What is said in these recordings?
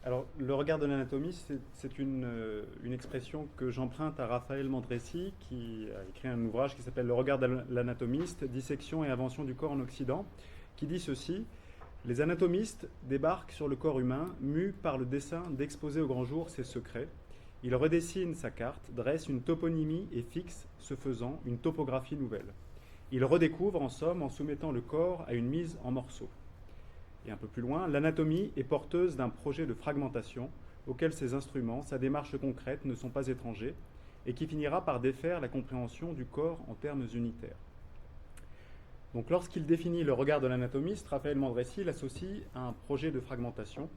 Alors, le regard de l'anatomie, c'est une expression que j'emprunte à Raphaël Mandresi, qui a écrit un ouvrage qui s'appelle Le regard de l'anatomiste, dissection et invention du corps en Occident, qui dit ceci: les anatomistes débarquent sur le corps humain, mus par le dessein d'exposer au grand jour ses secrets. Ils redessinent sa carte, dressent une toponymie et fixent, ce faisant, une topographie nouvelle. Ils redécouvrent, en somme, en soumettant le corps à une mise en morceaux. Et un peu plus loin, l'anatomie est porteuse d'un projet de fragmentation auquel ses instruments, sa démarche concrète ne sont pas étrangers et qui finira par défaire la compréhension du corps en termes unitaires. Donc lorsqu'il définit le regard de l'anatomiste, Raphaël Mandresi l'associe à un projet de fragmentation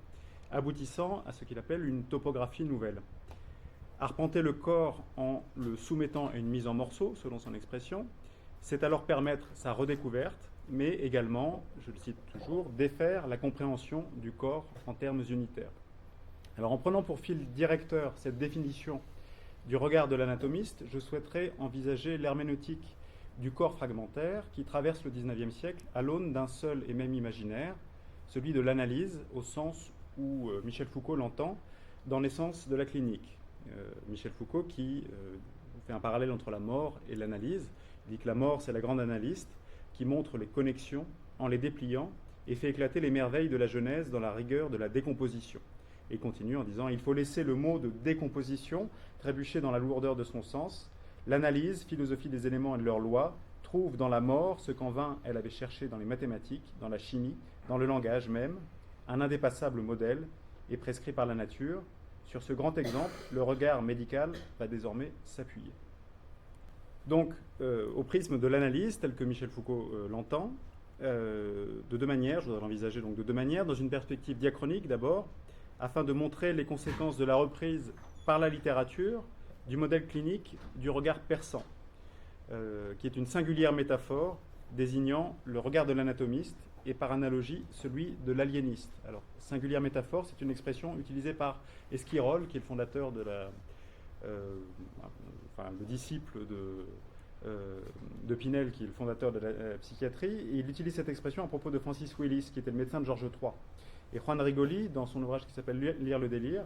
aboutissant à ce qu'il appelle une topographie nouvelle. Arpenter le corps en le soumettant à une mise en morceaux, selon son expression, c'est alors permettre sa redécouverte, mais également, je le cite toujours, défaire la compréhension du corps en termes unitaires. Alors en prenant pour fil directeur cette définition du regard de l'anatomiste, je souhaiterais envisager l'herméneutique du corps fragmentaire qui traverse le XIXe siècle à l'aune d'un seul et même imaginaire, celui de l'analyse, au sens où Michel Foucault l'entend, dans l'essence de la clinique. Michel Foucault qui fait un parallèle entre la mort et l'analyse. Il dit que la mort, c'est la grande analyste qui montre les connexions en les dépliant et fait éclater les merveilles de la Genèse dans la rigueur de la décomposition. Et il continue en disant: il faut laisser le mot de décomposition trébucher dans la lourdeur de son sens. L'analyse, philosophie des éléments et de leurs lois, trouve dans la mort ce qu'en vain elle avait cherché dans les mathématiques, dans la chimie, dans le langage même, un indépassable modèle est prescrit par la nature. Sur ce grand exemple, le regard médical va désormais s'appuyer. Donc, au prisme de l'analyse, tel que Michel Foucault l'entend, de deux manières, je voudrais l'envisager donc de deux manières, dans une perspective diachronique d'abord, afin de montrer les conséquences de la reprise par la littérature du modèle clinique du regard perçant, qui est une singulière métaphore désignant le regard de l'anatomiste et par analogie celui de l'aliéniste. Alors, singulière métaphore, c'est une expression utilisée par Esquirol, qui est le fondateur de la... le disciple de Pinel, qui est le fondateur de la psychiatrie, et il utilise cette expression à propos de Francis Willis, qui était le médecin de Georges III. Et Juan Rigoli, dans son ouvrage qui s'appelle Lire le délire,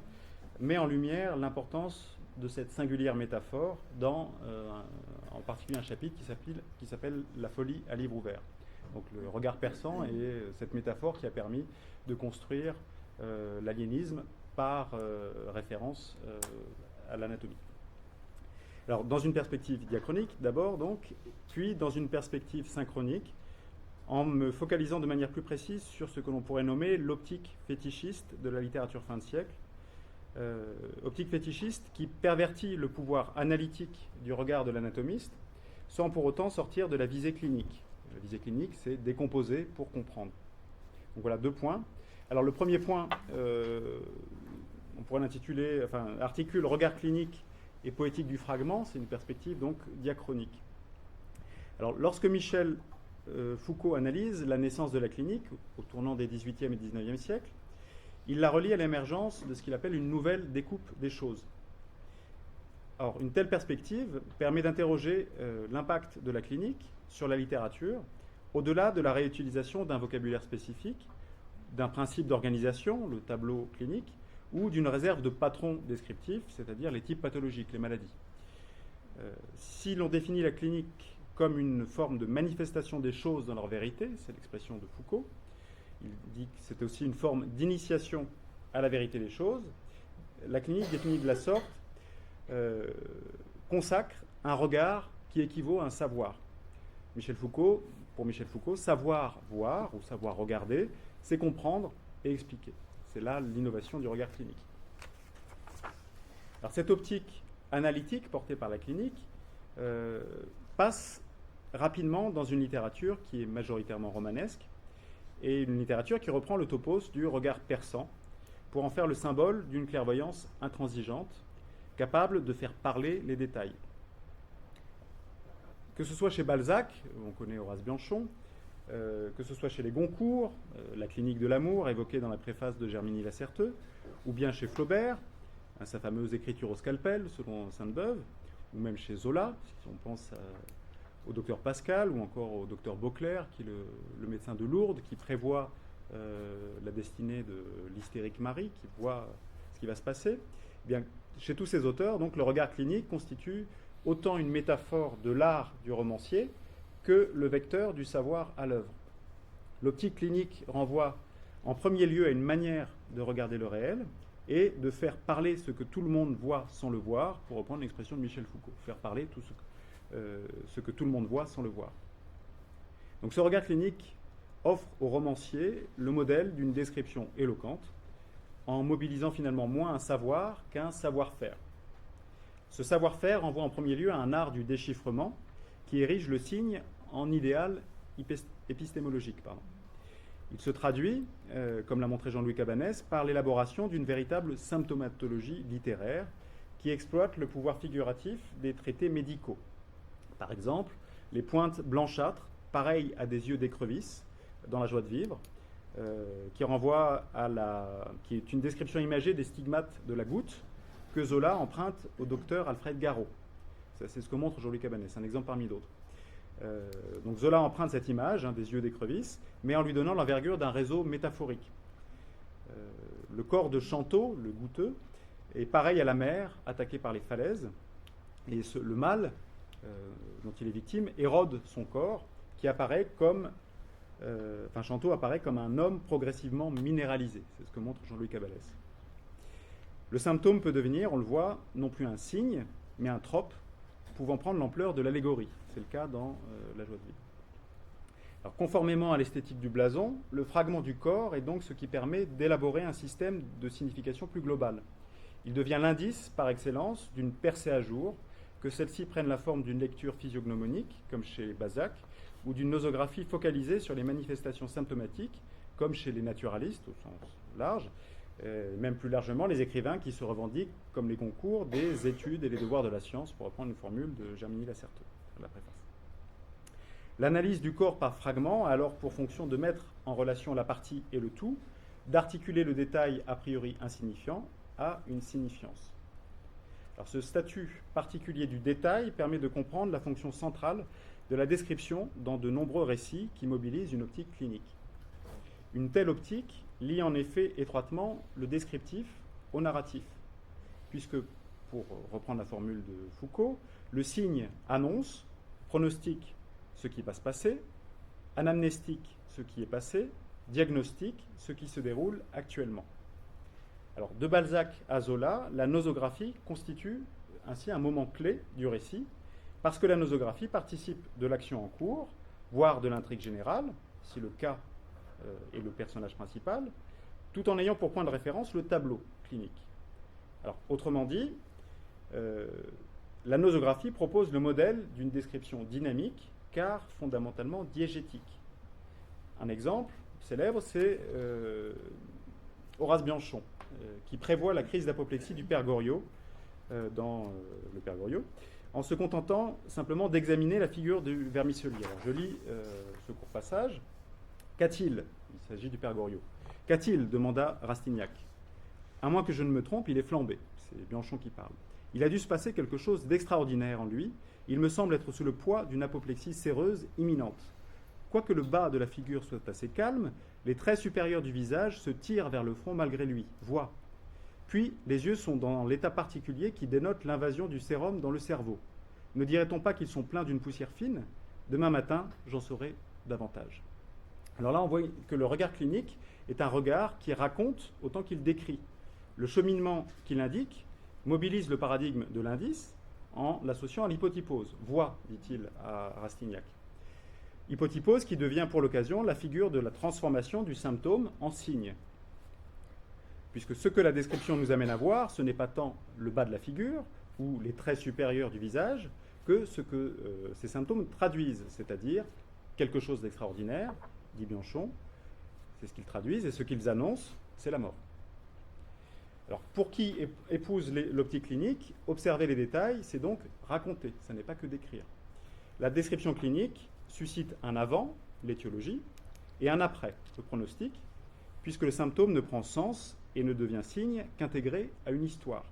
met en lumière l'importance de cette singulière métaphore dans, en particulier, un chapitre qui s'appelle La folie à livre ouvert. Donc le regard perçant et cette métaphore qui a permis de construire l'aliénisme par référence à l'anatomie. Alors, dans une perspective diachronique, d'abord, donc, puis dans une perspective synchronique, en me focalisant de manière plus précise sur ce que l'on pourrait nommer l'optique fétichiste de la littérature fin de siècle. Optique fétichiste qui pervertit le pouvoir analytique du regard de l'anatomiste, sans pour autant sortir de la visée clinique. La visée clinique, c'est décomposer pour comprendre. Donc voilà deux points. Alors le premier point, on pourrait l'intituler, articule regard clinique et poétique du fragment, c'est une perspective donc diachronique. Alors lorsque Michel Foucault analyse la naissance de la clinique au tournant des XVIIIe et XIXe siècles, il la relie à l'émergence de ce qu'il appelle une nouvelle découpe des choses. Or, une telle perspective permet d'interroger l'impact de la clinique sur la littérature, au-delà de la réutilisation d'un vocabulaire spécifique, d'un principe d'organisation, le tableau clinique, ou d'une réserve de patrons descriptifs, c'est-à-dire les types pathologiques, les maladies. Si l'on définit la clinique comme une forme de manifestation des choses dans leur vérité, c'est l'expression de Foucault, il dit que c'est aussi une forme d'initiation à la vérité des choses, la clinique définie de la sorte consacre un regard qui équivaut à un savoir. Pour Michel Foucault, savoir voir ou savoir regarder, c'est comprendre et expliquer. C'est là l'innovation du regard clinique. Alors cette optique analytique portée par la clinique passe rapidement dans une littérature qui est majoritairement romanesque et une littérature qui reprend le topos du regard perçant pour en faire le symbole d'une clairvoyance intransigeante, capable de faire parler les détails. Que ce soit chez Balzac, on connaît Horace Bianchon, que ce soit chez les Goncourt, la clinique de l'amour évoquée dans la préface de Germiny Lacerteux, ou bien chez Flaubert, sa fameuse écriture au scalpel selon Sainte-Beuve, ou même chez Zola, si on pense au docteur Pascal, ou encore au docteur Beauclerc, qui est le médecin de Lourdes, qui prévoit la destinée de l'hystérique Marie, qui voit ce qui va se passer. Eh bien, chez tous ces auteurs, donc, le regard clinique constitue autant une métaphore de l'art du romancier que le vecteur du savoir à l'œuvre. L'optique clinique renvoie en premier lieu à une manière de regarder le réel et de faire parler ce que tout le monde voit sans le voir, pour reprendre l'expression de Michel Foucault, faire parler tout ce que tout le monde voit sans le voir. Donc ce regard clinique offre au romancier le modèle d'une description éloquente, en mobilisant finalement moins un savoir qu'un savoir-faire. Ce savoir-faire renvoie en premier lieu à un art du déchiffrement qui érige le signe en idéal épistémologique. Il se traduit, comme l'a montré Jean-Louis Cabanès, par l'élaboration d'une véritable symptomatologie littéraire qui exploite le pouvoir figuratif des traités médicaux. Par exemple, les pointes blanchâtres, pareilles à des yeux d'écrevisse, dans La joie de vivre, qui est une description imagée des stigmates de la goutte que Zola emprunte au docteur Alfred Garot. C'est ce que montre Jean-Louis Cabanès, un exemple parmi d'autres. Donc Zola emprunte cette image des yeux d'écrevisse, mais en lui donnant l'envergure d'un réseau métaphorique. Le corps de Chanteau, le goutteux, est pareil à la mer attaquée par les falaises, et le mal dont il est victime érode son corps, qui apparaît comme Chanteau apparaît comme un homme progressivement minéralisé. C'est ce que montre Jean-Louis Cabanès. Le symptôme peut devenir, on le voit, non plus un signe, mais un trope, pouvant prendre l'ampleur de l'allégorie. C'est le cas dans La joie de vivre. Alors, conformément à l'esthétique du blason, le fragment du corps est donc ce qui permet d'élaborer un système de signification plus global. Il devient l'indice, par excellence, d'une percée à jour, que celle-ci prenne la forme d'une lecture physiognomonique, comme chez Balzac, ou d'une nosographie focalisée sur les manifestations symptomatiques, comme chez les naturalistes, au sens large, même plus largement les écrivains qui se revendiquent comme les concours des études et les devoirs de la science, pour reprendre une formule de Germigny-Lacerteux, la préface. L'analyse du corps par fragments a alors pour fonction de mettre en relation la partie et le tout, d'articuler le détail a priori insignifiant à une signifiance. Alors, ce statut particulier du détail permet de comprendre la fonction centrale de la description dans de nombreux récits qui mobilisent une optique clinique. Une telle optique lie en effet étroitement le descriptif au narratif, puisque, pour reprendre la formule de Foucault, le signe annonce, pronostique ce qui va se passer, anamnestique ce qui est passé, diagnostique ce qui se déroule actuellement. Alors, de Balzac à Zola, la nosographie constitue ainsi un moment clé du récit, parce que la nosographie participe de l'action en cours, voire de l'intrigue générale, si le cas est le personnage principal, tout en ayant pour point de référence le tableau clinique. Alors, autrement dit, la nosographie propose le modèle d'une description dynamique, car fondamentalement diégétique. Un exemple célèbre, c'est Horace Bianchon, qui prévoit la crise d'apoplexie du père Goriot dans le père Goriot, en se contentant simplement d'examiner la figure du vermicellier. Alors, je lis ce court passage. Qu'a-t-il ? Il s'agit du père Goriot. Qu'a-t-il ? Demanda Rastignac. À moins que je ne me trompe, il est flambé. C'est Bianchon qui parle. Il a dû se passer quelque chose d'extraordinaire en lui. Il me semble être sous le poids d'une apoplexie séreuse imminente. Quoique le bas de la figure soit assez calme, les traits supérieurs du visage se tirent vers le front malgré lui. Voix. Puis, les yeux sont dans l'état particulier qui dénote l'invasion du sérum dans le cerveau. Ne dirait-on pas qu'ils sont pleins d'une poussière fine ? Demain matin, j'en saurai davantage. Alors là, on voit que le regard clinique est un regard qui raconte autant qu'il décrit. Le cheminement qu'il indique mobilise le paradigme de l'indice en l'associant à l'hypotypose. Voix, dit-il à Rastignac. Hypotypose qui devient pour l'occasion la figure de la transformation du symptôme en signe. Puisque ce que la description nous amène à voir, ce n'est pas tant le bas de la figure ou les traits supérieurs du visage que ce que ces symptômes traduisent, c'est-à-dire quelque chose d'extraordinaire, dit Bianchon, c'est ce qu'ils traduisent, et ce qu'ils annoncent, c'est la mort. Alors, pour qui épouse l'optique clinique, observer les détails, c'est donc raconter, ça n'est pas que décrire. La description clinique suscite un avant, l'étiologie, et un après, le pronostic, puisque le symptôme ne prend sens et ne devient signe qu'intégré à une histoire.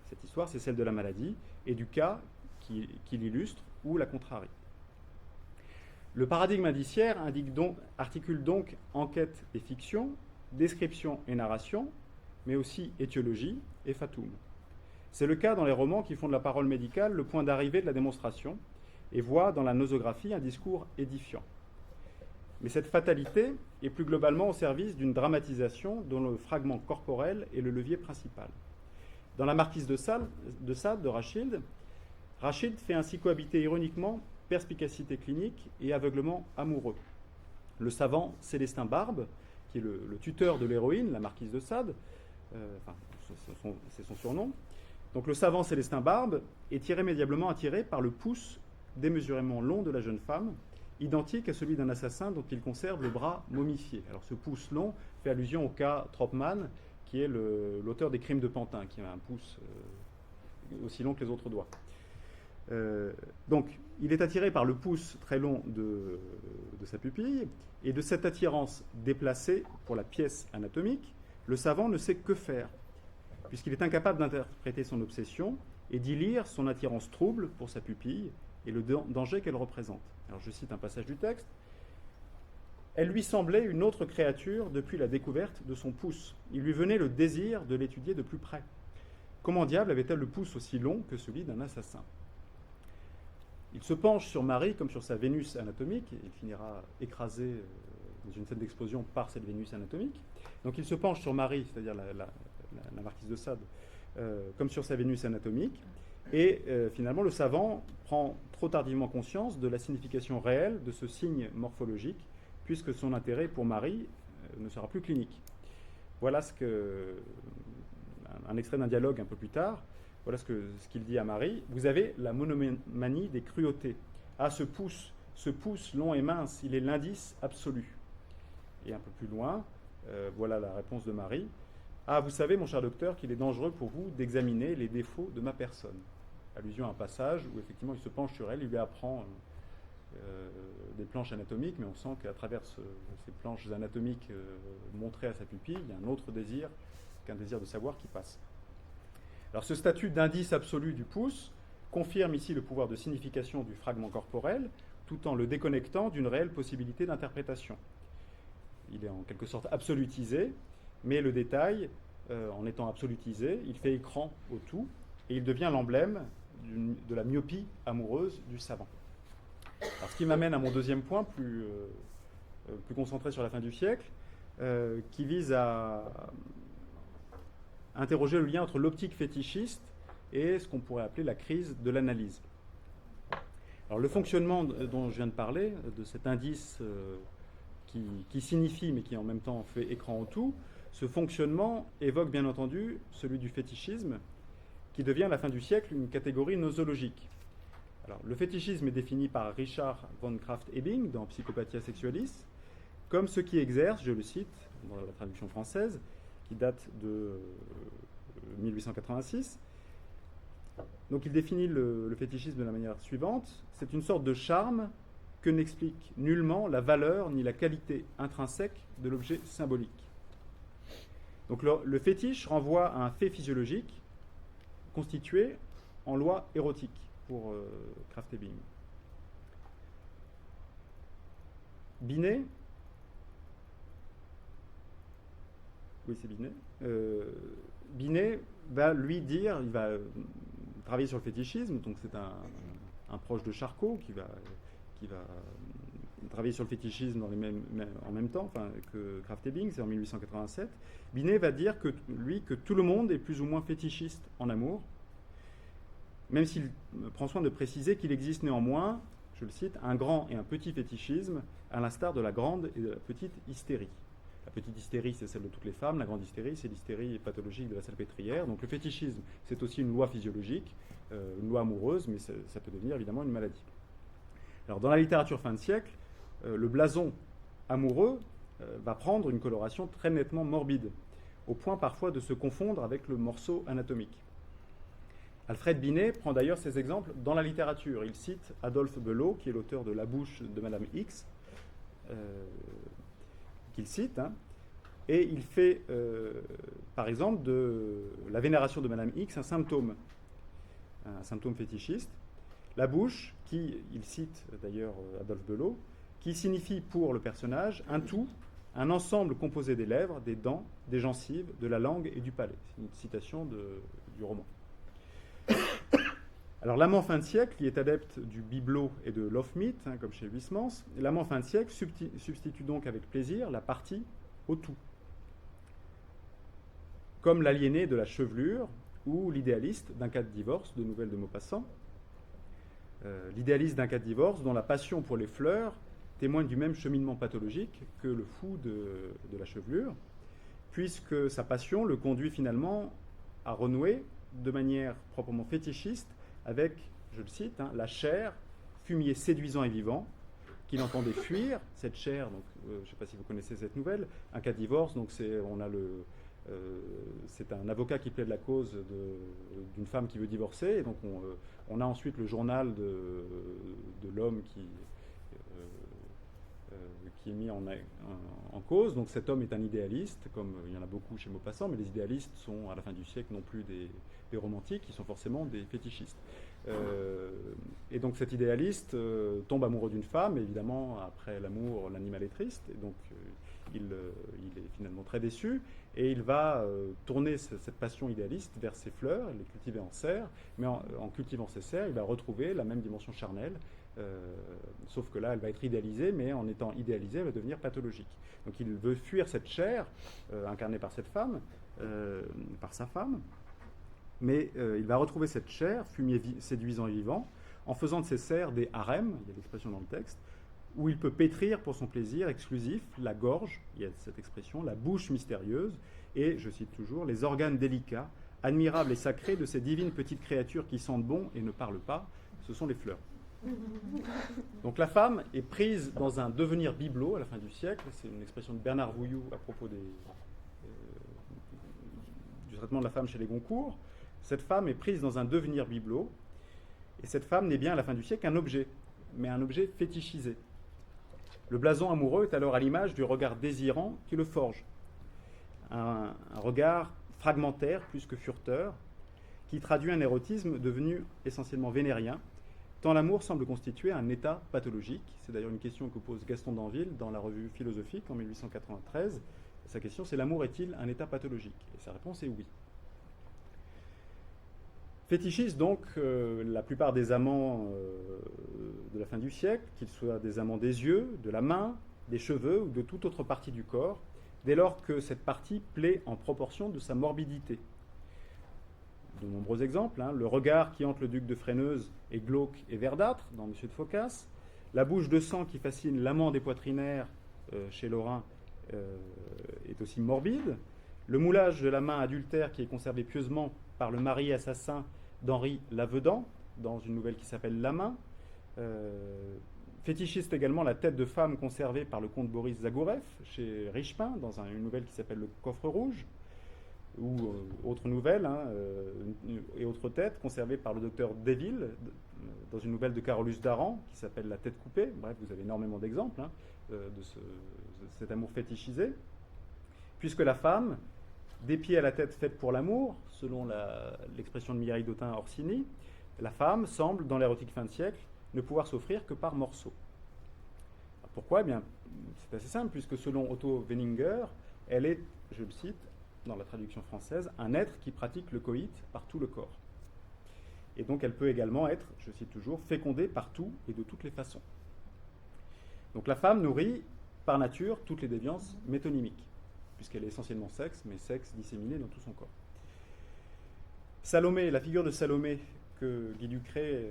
Cette histoire, c'est celle de la maladie et du cas qui l'illustre ou la contrarie. Le paradigme indiciaire articule donc enquête et fiction, description et narration, mais aussi étiologie et fatum. C'est le cas dans les romans qui font de la parole médicale le point d'arrivée de la démonstration et voient dans la nosographie un discours édifiant. Mais cette fatalité est plus globalement au service d'une dramatisation dont le fragment corporel est le levier principal. Dans La Marquise de Sade de Rachid, Rachid fait ainsi cohabiter ironiquement perspicacité clinique et aveuglement amoureux. Le savant Célestin Barbe, qui est le tuteur de l'héroïne, la Marquise de Sade, c'est son surnom. Donc le savant Célestin Barbe est irrémédiablement attiré par le pouce démesurément long de la jeune femme, identique à celui d'un assassin dont il conserve le bras momifié. Alors ce pouce long fait allusion au cas Tropman, qui est l'auteur des Crimes de Pantin, qui a un pouce aussi long que les autres doigts. Donc il est attiré par le pouce très long de sa pupille, et de cette attirance déplacée pour la pièce anatomique, le savant ne sait que faire, puisqu'il est incapable d'interpréter son obsession et d'y lire son attirance trouble pour sa pupille et le danger qu'elle représente. Alors je cite un passage du texte. Elle lui semblait une autre créature depuis la découverte de son pouce. Il lui venait le désir de l'étudier de plus près. Comment diable avait-elle le pouce aussi long que celui d'un assassin ? Il se penche sur Marie comme sur sa Vénus anatomique, et il finira écrasé dans une scène d'explosion par cette Vénus anatomique. Donc il se penche sur Marie, c'est-à-dire la Marquise de Sade, comme sur sa Vénus anatomique, et finalement le savant prend trop tardivement conscience de la signification réelle de ce signe morphologique, puisque son intérêt pour Marie ne sera plus clinique. Voilà un extrait d'un dialogue un peu plus tard. Voilà ce qu'il dit à Marie. Vous avez la monomanie des cruautés. Ah, ce pouce long et mince, il est l'indice absolu. Et un peu plus loin, voilà la réponse de Marie. Ah, vous savez, mon cher docteur, qu'il est dangereux pour vous d'examiner les défauts de ma personne. Allusion à un passage où effectivement il se penche sur elle, il lui apprend des planches anatomiques, mais on sent qu'à travers ces planches anatomiques montrées à sa pupille, il y a un autre désir qu'un désir de savoir qui passe. Alors ce statut d'indice absolu du pouce confirme ici le pouvoir de signification du fragment corporel, tout en le déconnectant d'une réelle possibilité d'interprétation. Il est en quelque sorte absolutisé, mais le détail, en étant absolutisé, il fait écran au tout, et il devient l'emblème de la myopie amoureuse du savant. Alors, ce qui m'amène à mon deuxième point, plus concentré sur la fin du siècle, qui vise à interroger le lien entre l'optique fétichiste et ce qu'on pourrait appeler la crise de l'analyse. Alors le fonctionnement dont je viens de parler, de cet indice qui signifie mais qui en même temps fait écran au tout, ce fonctionnement évoque bien entendu celui du fétichisme, qui devient à la fin du siècle une catégorie nosologique. Alors, le fétichisme est défini par Richard von Krafft-Ebing dans Psychopathia Sexualis comme ce qui exerce, je le cite dans la traduction française, qui date de 1886. Donc il définit le fétichisme de la manière suivante. C'est une sorte de charme que n'explique nullement la valeur ni la qualité intrinsèque de l'objet symbolique. Donc le fétiche renvoie à un fait physiologique constitué en loi érotique pour Krafft-Ebing. Binet, oui c'est Binet, Binet va lui dire, il va travailler sur le fétichisme, donc c'est un proche de Charcot qui va travailler sur le fétichisme en même temps que Krafft-Ebing, c'est en 1887. Binet va dire que tout le monde est plus ou moins fétichiste en amour, même s'il prend soin de préciser qu'il existe néanmoins, je le cite, un grand et un petit fétichisme, à l'instar de la grande et de la petite hystérie. La petite hystérie, c'est celle de toutes les femmes, la grande hystérie, c'est l'hystérie pathologique de la salpêtrière. Donc le fétichisme, c'est aussi une loi physiologique, une loi amoureuse, mais ça peut devenir évidemment une maladie. Alors dans la littérature fin de siècle, le blason amoureux va prendre une coloration très nettement morbide, au point parfois de se confondre avec le morceau anatomique. Alfred Binet prend d'ailleurs ces exemples dans la littérature. Il cite Adolphe Belot, qui est l'auteur de La bouche de Madame X, qu'il cite, et il fait, par exemple, de la vénération de Madame X un symptôme fétichiste. La bouche, il cite d'ailleurs Adolphe Belot, qui signifie pour le personnage un tout, un ensemble composé des lèvres, des dents, des gencives, de la langue et du palais. C'est une citation du roman. Alors l'amant fin de siècle, qui est adepte du bibelot et de l'off-mythe, comme chez Huysmans, l'amant fin de siècle substitue donc avec plaisir la partie au tout. Comme l'aliéné de la chevelure ou l'idéaliste d'un cas de divorce, de Nouvelles de Maupassant. L'idéaliste d'un cas de divorce dont la passion pour les fleurs témoigne du même cheminement pathologique que le fou de la chevelure, puisque sa passion le conduit finalement à renouer de manière proprement fétichiste avec, je le cite, la chair, fumier séduisant et vivant, qu'il entendait fuir. Cette chair, donc, je ne sais pas si vous connaissez cette nouvelle, un cas de divorce, donc c'est un avocat qui plaide la cause d'une femme qui veut divorcer, et donc on a ensuite le journal de l'homme qui est mis en cause. Donc cet homme est un idéaliste, comme il y en a beaucoup chez Maupassant, mais les idéalistes sont, à la fin du siècle, non plus des romantiques, ils sont forcément des fétichistes. Et donc cet idéaliste tombe amoureux d'une femme, et évidemment, après l'amour, l'animal est triste, et donc il est finalement très déçu, et il va tourner cette passion idéaliste vers ses fleurs, les cultiver en serre, mais en cultivant ces serres, il va retrouver la même dimension charnelle, sauf que là, elle va être idéalisée, mais en étant idéalisée, elle va devenir pathologique. Donc il veut fuir cette chair, incarnée par cette femme, par sa femme, mais il va retrouver cette chair, fumier séduisant et vivant, en faisant de ces serres des harems, il y a l'expression dans le texte, où il peut pétrir pour son plaisir exclusif la gorge, il y a cette expression, la bouche mystérieuse, et, je cite toujours, les organes délicats, admirables et sacrés de ces divines petites créatures qui sentent bon et ne parlent pas, ce sont les fleurs. Donc la femme est prise dans un devenir bibelot à la fin du siècle, c'est une expression de Bernard Vouilloux à propos du traitement de la femme chez les Goncourt. Cette femme est prise dans un devenir bibelot, et cette femme n'est bien à la fin du siècle qu'un objet, mais un objet fétichisé. Le blason amoureux est alors à l'image du regard désirant qui le forge. Un regard fragmentaire plus que furteur, qui traduit un érotisme devenu essentiellement vénérien, tant l'amour semble constituer un état pathologique. C'est d'ailleurs une question que pose Gaston d'Anville dans la revue philosophique en 1893. Sa question, c'est: l'amour est-il un état pathologique? Et sa réponse est oui. Fétichistes donc la plupart des amants de la fin du siècle, qu'ils soient des amants des yeux, de la main, des cheveux ou de toute autre partie du corps, dès lors que cette partie plaît en proportion de sa morbidité. De nombreux exemples, le regard qui hante le duc de Freineuse est glauque et verdâtre dans Monsieur de Phocas, la bouche de sang qui fascine l'amant des poitrinaires chez Lorrain est aussi morbide, le moulage de la main adultère qui est conservé pieusement par le mari assassin d'Henri Lavedan, dans une nouvelle qui s'appelle La Main. Fétichiste également la tête de femme conservée par le comte Boris Zagoureff chez Richepin, dans une nouvelle qui s'appelle Le Coffre Rouge, ou autre nouvelle, et autre tête conservée par le docteur Deville, dans une nouvelle de Carolus Daran qui s'appelle La Tête Coupée. Bref, vous avez énormément d'exemples de cet amour fétichisé, puisque la femme, des pieds à la tête faite pour l'amour, selon l'expression de Mireille d'Autun-Orsini, la femme semble, dans l'érotique fin de siècle, ne pouvoir s'offrir que par morceaux. Alors pourquoi? Eh bien, c'est assez simple, puisque selon Otto Weininger, elle est, je le cite, dans la traduction française, un être qui pratique le coït par tout le corps. Et donc elle peut également être, je cite toujours, fécondée par tout et de toutes les façons. Donc la femme nourrit, par nature, toutes les déviances métonymiques, puisqu'elle est essentiellement sexe, mais sexe disséminé dans tout son corps. Salomé, la figure de Salomé que Guy Ducret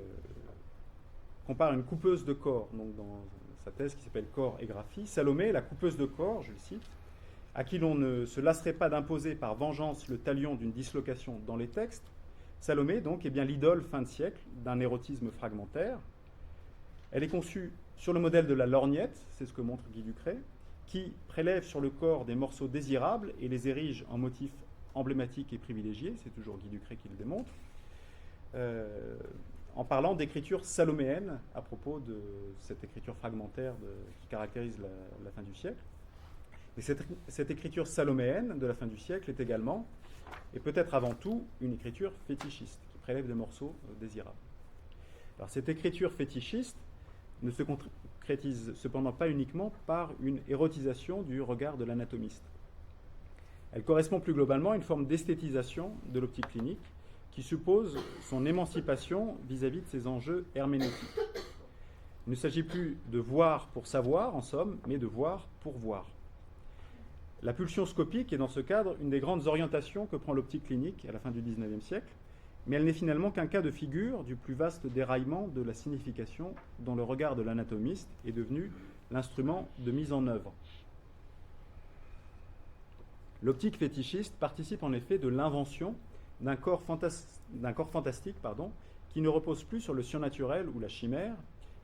compare à une coupeuse de corps, donc dans sa thèse qui s'appelle Corps et graphie. Salomé, la coupeuse de corps, je le cite, à qui l'on ne se lasserait pas d'imposer par vengeance le talion d'une dislocation dans les textes. Salomé, donc, est bien l'idole fin de siècle d'un érotisme fragmentaire. Elle est conçue sur le modèle de la lorgnette, c'est ce que montre Guy Ducret, qui prélève sur le corps des morceaux désirables et les érige en motifs emblématiques et privilégiés, c'est toujours Guy Ducret qui le démontre, en parlant d'écriture saloméenne à propos de cette écriture fragmentaire qui caractérise la fin du siècle. Et cette écriture saloméenne de la fin du siècle est également, et peut-être avant tout, une écriture fétichiste, qui prélève des morceaux désirables. Alors cette écriture fétichiste ne se concrétise cependant pas uniquement par une érotisation du regard de l'anatomiste. Elle correspond plus globalement à une forme d'esthétisation de l'optique clinique qui suppose son émancipation vis-à-vis de ses enjeux herméneutiques. Il ne s'agit plus de voir pour savoir, en somme, mais de voir pour voir. La pulsion scopique est dans ce cadre une des grandes orientations que prend l'optique clinique à la fin du XIXe siècle, mais elle n'est finalement qu'un cas de figure du plus vaste déraillement de la signification dont le regard de l'anatomiste est devenu l'instrument de mise en œuvre. L'optique fétichiste participe en effet de l'invention d'un corps fantastique qui ne repose plus sur le surnaturel ou la chimère,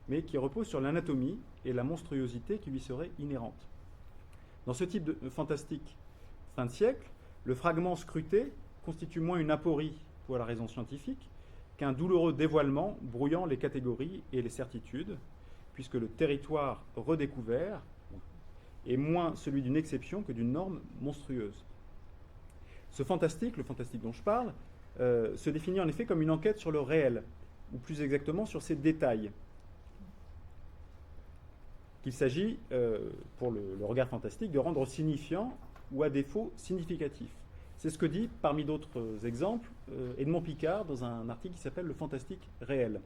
mais qui repose sur l'anatomie et la monstruosité qui lui serait inhérente. Dans ce type de fantastique fin de siècle, le fragment scruté constitue moins une aporie pour la raison scientifique qu'un douloureux dévoilement brouillant les catégories et les certitudes, puisque le territoire redécouvert est moins celui d'une exception que d'une norme monstrueuse. Ce fantastique, le fantastique dont je parle, se définit en effet comme une enquête sur le réel, ou plus exactement sur ses détails. Qu'il s'agit, pour le regard fantastique, de rendre signifiant ou à défaut significatif. C'est ce que dit, parmi d'autres exemples, Edmond Picard dans un article qui s'appelle « Le fantastique réel ».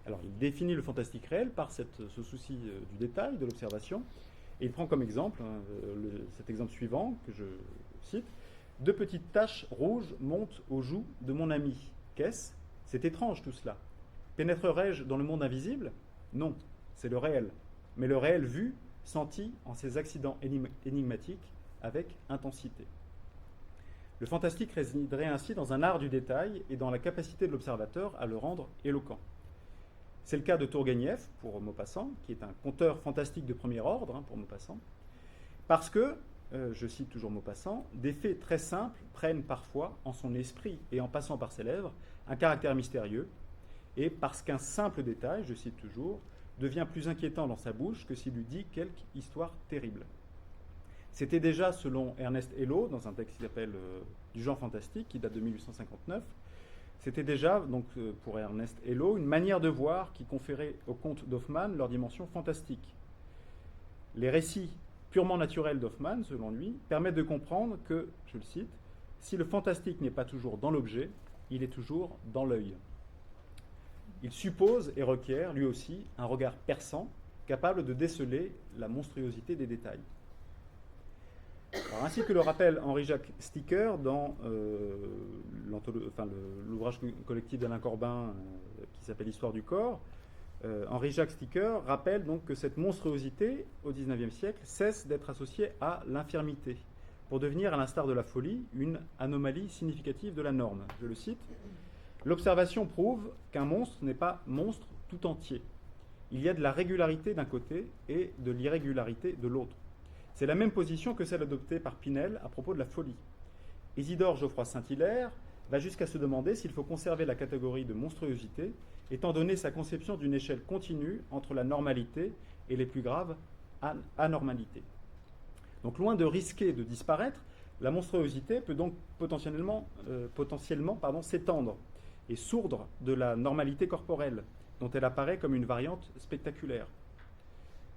Alors, il définit le fantastique réel par ce souci du détail, de l'observation, et il prend comme exemple, cet exemple suivant, que je cite, « Deux petites taches rouges montent aux joues de mon ami. Qu'est-ce ? C'est étrange tout cela. Pénétrerai-je dans le monde invisible ? Non, c'est le réel. Mais le réel vu, senti en ces accidents énigmatiques avec intensité. » Le fantastique résiderait ainsi dans un art du détail et dans la capacité de l'observateur à le rendre éloquent. C'est le cas de Tourguenieff, pour Maupassant, qui est un conteur fantastique de premier ordre, pour Maupassant, parce que, je cite toujours Maupassant, des faits très simples prennent parfois, en son esprit et en passant par ses lèvres, un caractère mystérieux, et parce qu'un simple détail, je cite toujours, devient plus inquiétant dans sa bouche que s'il eût dit quelque histoire terrible. C'était déjà, selon Ernest Hello, dans un texte qui s'appelle Du genre fantastique, qui date de 1859, c'était déjà, donc, pour Ernest Hello, une manière de voir qui conférait aux contes d'Hoffmann leur dimension fantastique. Les récits purement naturels d'Hoffmann, selon lui, permettent de comprendre que, je le cite, « si le fantastique n'est pas toujours dans l'objet, il est toujours dans l'œil ». Il suppose et requiert, lui aussi, un regard perçant, capable de déceler la monstruosité des détails. Alors, ainsi que le rappelle Henri-Jacques Sticker dans l'ouvrage collectif d'Alain Corbin qui s'appelle Histoire du corps, Henri-Jacques Sticker rappelle donc que cette monstruosité, au XIXe siècle, cesse d'être associée à l'infirmité, pour devenir, à l'instar de la folie, une anomalie significative de la norme. Je le cite, « L'observation prouve qu'un monstre n'est pas monstre tout entier. Il y a de la régularité d'un côté et de l'irrégularité de l'autre. C'est la même position que celle adoptée par Pinel à propos de la folie. Isidore Geoffroy Saint-Hilaire va jusqu'à se demander s'il faut conserver la catégorie de monstruosité, étant donné sa conception d'une échelle continue entre la normalité et les plus graves anormalités. Donc loin de risquer de disparaître, la monstruosité peut donc potentiellement s'étendre et sourdre de la normalité corporelle, dont elle apparaît comme une variante spectaculaire.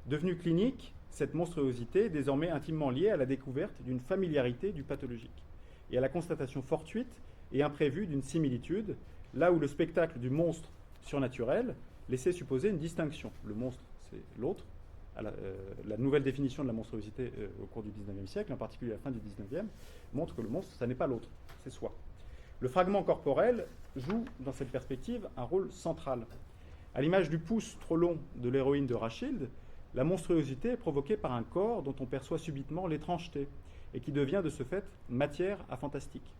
Devenue clinique, cette monstruosité est désormais intimement liée à la découverte d'une familiarité du pathologique et à la constatation fortuite et imprévue d'une similitude, là où le spectacle du monstre surnaturel laissait supposer une distinction. Le monstre, c'est l'autre. La nouvelle définition de la monstruosité au cours du XIXe siècle, en particulier à la fin du XIXe, montre que le monstre, ça n'est pas l'autre, c'est soi. Le fragment corporel joue, dans cette perspective, un rôle central. À l'image du pouce trop long de l'héroïne de Rachilde, la monstruosité est provoquée par un corps dont on perçoit subitement l'étrangeté et qui devient de ce fait matière à fantastique.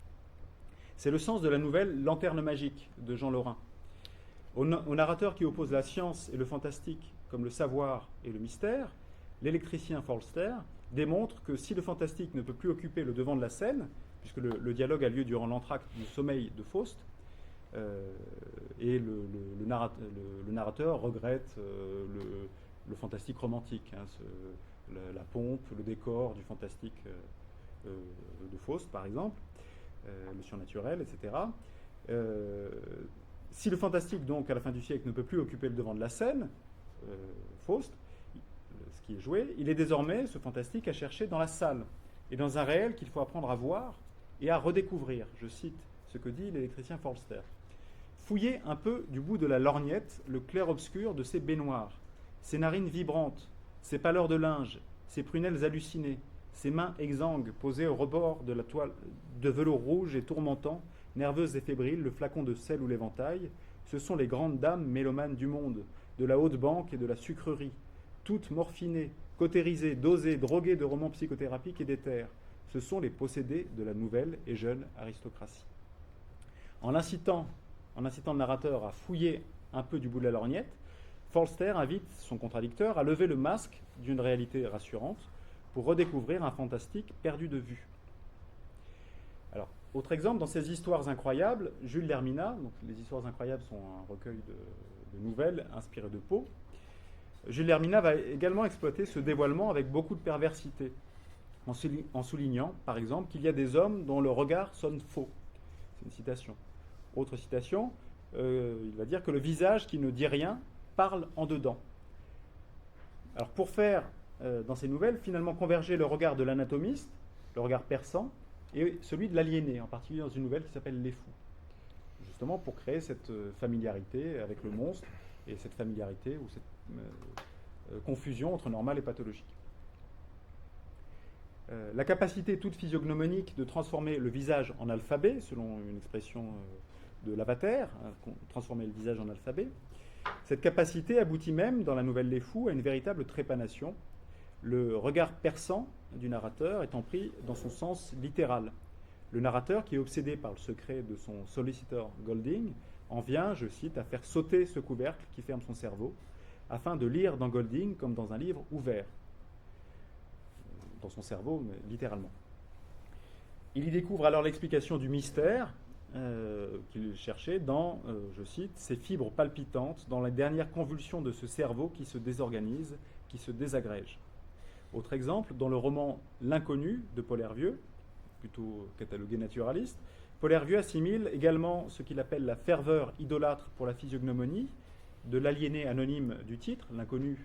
C'est le sens de la nouvelle Lanterne magique de Jean Lorrain. Au narrateur qui oppose la science et le fantastique comme le savoir et le mystère, l'électricien Forster démontre que si le fantastique ne peut plus occuper le devant de la scène, puisque le dialogue a lieu durant l'entracte du sommeil de Faust, et le narrateur regrette le fantastique romantique, la pompe, le décor du fantastique de Faust, par exemple, le surnaturel, etc. Si le fantastique, donc, à la fin du siècle, ne peut plus occuper le devant de la scène, Faust, ce qui est joué, il est désormais, ce fantastique, à chercher dans la salle, et dans un réel qu'il faut apprendre à voir et à redécouvrir. Je cite ce que dit l'électricien Forster. Fouiller un peu du bout de la lorgnette le clair-obscur de ses baignoires, ses narines vibrantes, ses pâleurs de linge, ses prunelles hallucinées, ses mains exsangues posées au rebord de la toile de velours rouge et tourmentant, nerveuses et fébriles, le flacon de sel ou l'éventail, ce sont les grandes dames mélomanes du monde, de la haute banque et de la sucrerie, toutes morphinées, cautérisées, dosées, droguées de romans psychothérapiques et d'éther. Ce sont les possédés de la nouvelle et jeune aristocratie. En incitant le narrateur à fouiller un peu du bout de la lorgnette, Forster invite son contradicteur à lever le masque d'une réalité rassurante pour redécouvrir un fantastique perdu de vue. Alors, autre exemple, dans ses histoires incroyables, Jules l'Hermina, donc les histoires incroyables sont un recueil de nouvelles inspirées de Poe, Jules l'Hermina va également exploiter ce dévoilement avec beaucoup de perversité, en soulignant, par exemple, qu'il y a des hommes dont le regard sonne faux. C'est une citation. Autre citation, il va dire que le visage qui ne dit rien parle en dedans. Alors pour faire, dans ces nouvelles, finalement converger le regard de l'anatomiste, le regard perçant, et celui de l'aliéné, en particulier dans une nouvelle qui s'appelle Les Fous. Justement pour créer cette familiarité avec le monstre, et cette familiarité ou cette confusion entre normal et pathologique. La capacité toute physiognomonique de transformer le visage en alphabet, selon une expression de Lavater, transformer le visage en alphabet, cette capacité aboutit même, dans la nouvelle Les Fous, à une véritable trépanation, le regard perçant du narrateur étant pris dans son sens littéral. Le narrateur, qui est obsédé par le secret de son solicitor Golding, en vient, je cite, à faire sauter ce couvercle qui ferme son cerveau, afin de lire dans Golding comme dans un livre ouvert. Dans son cerveau, mais littéralement. Il y découvre alors l'explication du mystère qu'il cherchait dans, je cite, ces fibres palpitantes, dans les dernières convulsions de ce cerveau qui se désorganise, qui se désagrège. Autre exemple, dans le roman L'Inconnu de Paul Hervieux, plutôt catalogué naturaliste, Paul Hervieux assimile également ce qu'il appelle la ferveur idolâtre pour la physiognomonie, de l'aliéné anonyme du titre. L'inconnu,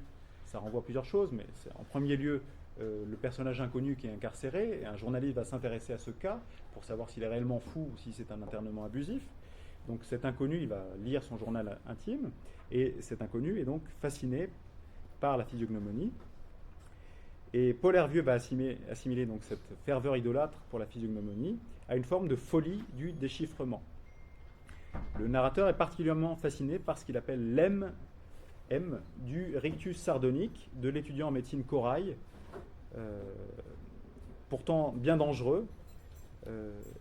ça renvoie à plusieurs choses, mais c'est en premier lieu le personnage inconnu qui est incarcéré, et un journaliste va s'intéresser à ce cas pour savoir s'il est réellement fou ou si c'est un internement abusif. Donc cet inconnu, il va lire son journal intime, et cet inconnu est donc fasciné par la physiognomonie. Et Paul Hervieux va assimiler donc cette ferveur idolâtre pour la physiognomonie à une forme de folie du déchiffrement. Le narrateur est particulièrement fasciné par ce qu'il appelle l'M du rictus sardonique de l'étudiant en médecine Corail, pourtant bien dangereux.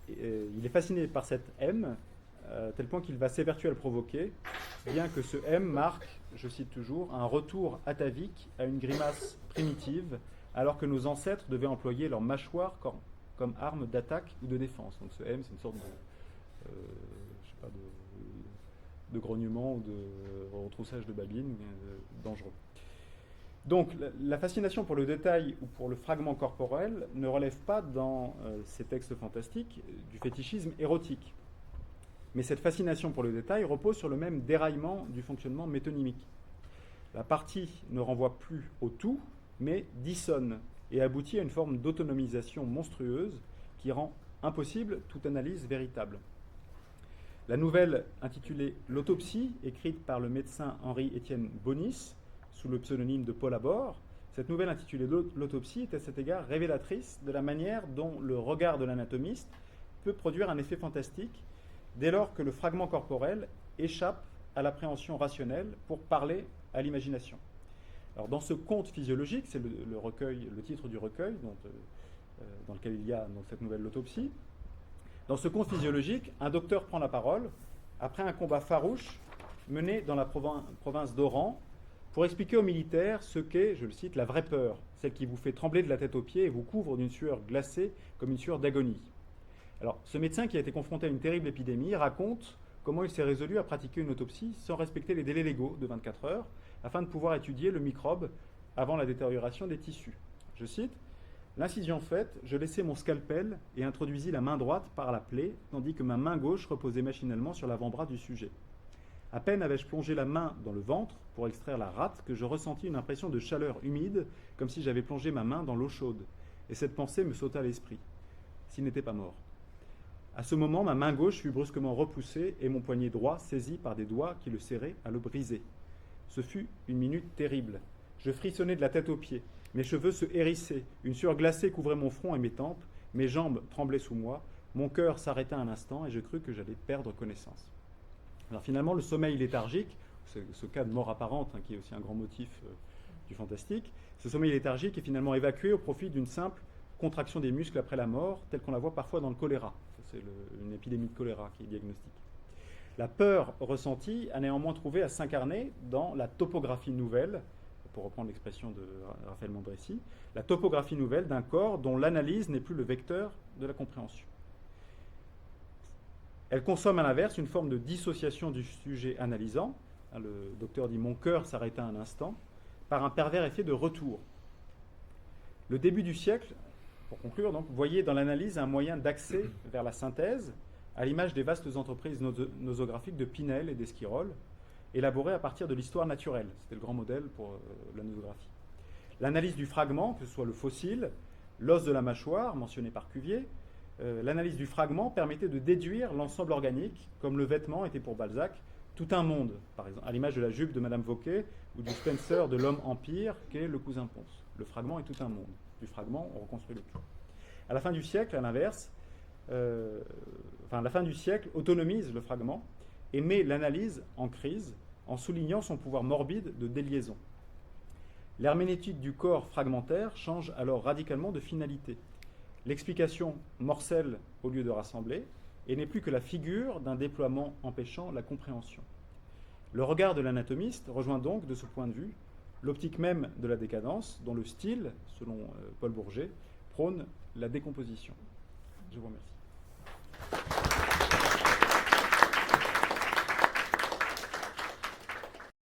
Il est fasciné par cette M, à tel point qu'il va s'évertuer à le provoquer, bien que ce M marque, je cite toujours, un retour atavique à une grimace primitive, alors que nos ancêtres devaient employer leur mâchoire comme arme d'attaque ou de défense. Donc ce M, c'est une sorte de grognement ou de retroussage de babine dangereux. Donc la fascination pour le détail ou pour le fragment corporel ne relève pas dans ces textes fantastiques du fétichisme érotique. Mais cette fascination pour le détail repose sur le même déraillement du fonctionnement métonymique. La partie ne renvoie plus au tout, mais dissonne et aboutit à une forme d'autonomisation monstrueuse qui rend impossible toute analyse véritable. La nouvelle intitulée L'autopsie, écrite par le médecin Henri-Étienne Bonis, sous le pseudonyme de Paul Abord, cette nouvelle intitulée L'autopsie est à cet égard révélatrice de la manière dont le regard de l'anatomiste peut produire un effet fantastique dès lors que le fragment corporel échappe à l'appréhension rationnelle pour parler à l'imagination. Alors dans ce conte physiologique, c'est le titre du recueil dans lequel il y a donc, cette nouvelle L'autopsie. Dans ce conte physiologique, un docteur prend la parole après un combat farouche mené dans la province d'Oran pour expliquer aux militaires ce qu'est, je le cite, la vraie peur, celle qui vous fait trembler de la tête aux pieds et vous couvre d'une sueur glacée comme une sueur d'agonie. Alors, ce médecin qui a été confronté à une terrible épidémie raconte comment il s'est résolu à pratiquer une autopsie sans respecter les délais légaux de 24 heures afin de pouvoir étudier le microbe avant la détérioration des tissus. Je cite, « L'incision faite, je laissai mon scalpel et introduisis la main droite par la plaie, tandis que ma main gauche reposait machinalement sur l'avant-bras du sujet. À peine avais-je plongé la main dans le ventre pour extraire la rate que je ressentis une impression de chaleur humide, comme si j'avais plongé ma main dans l'eau chaude. Et cette pensée me sauta à l'esprit. S'il n'était pas mort. À ce moment, ma main gauche fut brusquement repoussée et mon poignet droit saisi par des doigts qui le serraient à le briser. Ce fut une minute terrible. Je frissonnais de la tête aux pieds. Mes cheveux se hérissaient. Une sueur glacée couvrait mon front et mes tempes. Mes jambes tremblaient sous moi. Mon cœur s'arrêta un instant et je crus que j'allais perdre connaissance. Alors finalement, le sommeil léthargique, ce cas de mort apparente, qui est aussi un grand motif du fantastique, ce sommeil léthargique est finalement évacué au profit d'une simple contraction des muscles après la mort, telle qu'on la voit parfois dans le choléra. C'est une épidémie de choléra qui est diagnostiquée. La peur ressentie a néanmoins trouvé à s'incarner dans la topographie nouvelle, pour reprendre l'expression de Raphaël Mandresi, la topographie nouvelle d'un corps dont l'analyse n'est plus le vecteur de la compréhension. Elle consomme à l'inverse une forme de dissociation du sujet analysant. Le docteur dit « mon cœur s'arrêta un instant », par un pervers effet de retour. Le début du siècle, pour conclure, donc, voyait dans l'analyse un moyen d'accès vers la synthèse, à l'image des vastes entreprises nosographiques de Pinel et d'Esquirol, élaborées à partir de l'histoire naturelle. C'était le grand modèle pour la nosographie. L'analyse du fragment, que ce soit le fossile, l'os de la mâchoire, mentionné par Cuvier, l'analyse du fragment permettait de déduire l'ensemble organique, comme le vêtement était pour Balzac, tout un monde, par exemple, à l'image de la jupe de Madame Vauquet ou du Spencer de l'homme empire, qu'est le cousin Pons. Le fragment est tout un monde. Du fragment, on reconstruit le tout. À la fin du siècle, à l'inverse, la fin du siècle autonomise le fragment et met l'analyse en crise en soulignant son pouvoir morbide de déliaison. L'herméneutique du corps fragmentaire change alors radicalement de finalité. L'explication morcelle au lieu de rassembler et n'est plus que la figure d'un déploiement empêchant la compréhension. Le regard de l'anatomiste rejoint donc, de ce point de vue, l'optique même de la décadence, dont le style, selon Paul Bourget, prône la décomposition. Je vous remercie.